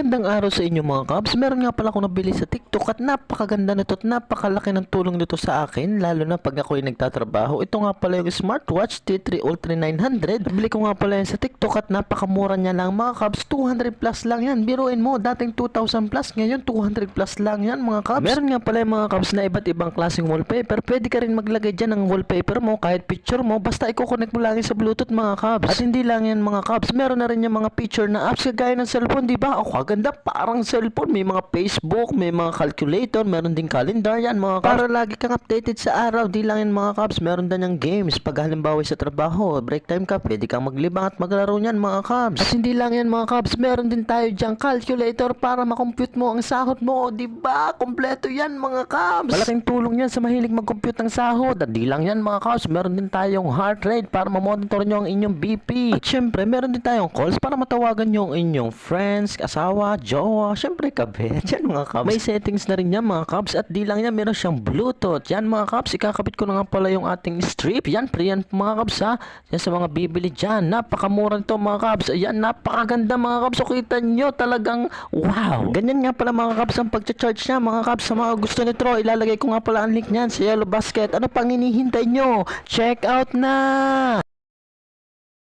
Magandang araw sa inyo mga kabs. Meron nga pala akong nabili sa TikTok at napakaganda nito at napakalaki ng tulong nito sa akin, lalo na pag ako'y nagtatrabaho. Ito nga pala yung smartwatch T3 Ultra 900. Nabili ko nga pala yan sa TikTok at napakamura niya lang mga kabs. 200 plus lang yan. Biruin mo, dating 2,000 plus, ngayon 200 plus lang yan mga kabs. Meron nga pala yung mga kabs na iba't ibang klaseng wallpaper. Pwede ka rin maglagay dyan ng wallpaper mo, kahit picture mo, basta i-connect mo lang sa Bluetooth mga kabs. At hindi lang yan mga kabs, meron na rin yung mga picture na apps kagaya ng cellphone, di ba? Kaganda, parang cellphone. May mga Facebook, may mga calculator, meron din calendar yan mga kabs. Para lagi kang updated sa araw, di lang yan mga kabs. Meron din yung games. Pag halimbawa sa trabaho, break time ka, pwede kang maglibang at maglaro niyan mga kabs. At hindi lang yan mga kabs, meron din tayo diyang calculator para makompute mo ang sahod mo, di ba? Kompleto yan mga kabs. Malaking tulong yan sa mahilig mag-compute ng sahod. At di lang yan mga kabs, meron din tayong heart rate para mamonitor nyo ang inyong BP. At syempre, meron din tayong calls para matawagan nyo ang inyong friends, asawa, jowa, syempre kabet. Yan mga kabs. May settings na rin yan mga kabs. At di lang yan, meron siyang Bluetooth. Yan mga kabs, ikakabit ko na nga pala yung ating strip. Yan, pre yan mga kabs ha. Yan sa mga bibili dyan. Napakamura nito mga kabs. Ayan, napakaganda mga kabs. So kita nyo talagang wow. Ganyan nga pala mga kabs ang pag-charge niya mga kabs. Sa mga gusto nito, ilalagay ko nga pala ang link niyan sa Yellow Basket. Ano pang hinihintay nyo? Check out na!